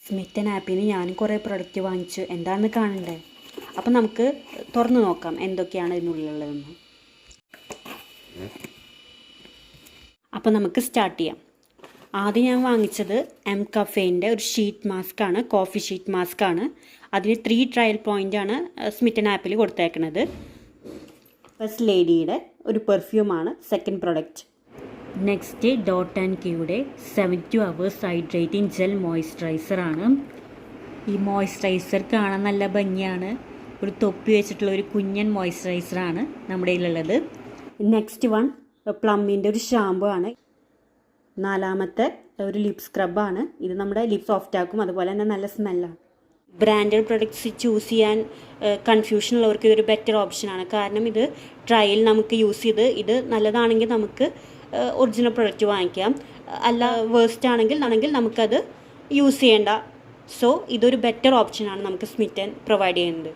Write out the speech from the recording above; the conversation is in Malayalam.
സ്മിത്തൻ ആപ്പിൽ നിന്ന് ഞാനും കുറേ പ്രൊഡക്റ്റ് വാങ്ങിച്ചു. എന്താണെന്ന് കാണണ്ടേ? അപ്പം നമുക്ക് തുറന്ന് നോക്കാം എന്തൊക്കെയാണ് ഇതിനുള്ളിലുള്ളതെന്ന്. അപ്പോൾ നമുക്ക് സ്റ്റാർട്ട് ചെയ്യാം. ആദ്യം ഞാൻ വാങ്ങിച്ചത് എം കഫേൻ്റെ ഒരു ഷീറ്റ് മാസ്ക് ആണ്, കോഫി ഷീറ്റ് മാസ്ക് ആണ്. അതിന് 3 ട്രയൽ പോയിൻ്റ് ആണ് സ്മിത്തൻ ആപ്പിൽ കൊടുത്തേക്കുന്നത്. ഫസ്റ്റ് ലേഡിയുടെ ഒരു പെർഫ്യൂമാണ് second product. Next dot and കീയുടെ 72 hours ഹൈഡ്രേറ്റിംഗ് ജെൽ മോയ്സ്ചറൈസറാണ്. ഈ മോയ്സ്ചറൈസർ കാണാൻ നല്ല ഭംഗിയാണ്. ഒരു തൊപ്പി വെച്ചിട്ടുള്ള ഒരു കുഞ്ഞൻ മോയ്സ്ചറൈസറാണ് നമ്മുടെ കയ്യിലുള്ളത്. നെക്സ്റ്റ് വൺ പ്ലമ്മിൻ്റെ ഒരു ഷാമ്പു ആണ്. നാലാമത്തെ ഒരു ലിപ് സ്ക്രബാണ്. ഇത് നമ്മുടെ ലിപ് സോഫ്റ്റ് ആക്കും, അതുപോലെ തന്നെ നല്ല സ്മെല്ലാണ്. ബ്രാൻഡഡ് പ്രൊഡക്ട്സ് ചൂസ് ചെയ്യാൻ കൺഫ്യൂഷൻ ഉള്ളവർക്ക് ഇതൊരു ബെറ്റർ ഓപ്ഷനാണ്. കാരണം ഇത് ട്രയൽ നമുക്ക് യൂസ് ചെയ്ത് ഇത് നല്ലതാണെങ്കിൽ നമുക്ക് ഒറിജിനൽ പ്രൊഡക്റ്റ് വാങ്ങിക്കാം. അല്ല വേസ്റ്റ് ആണെങ്കിൽ നമുക്കത് യൂസ് ചെയ്യേണ്ട. സോ ഇതൊരു ബെറ്റർ ഓപ്ഷനാണ് നമുക്ക് സ്മിത്തൻ പ്രൊവൈഡ് ചെയ്യുന്നത്.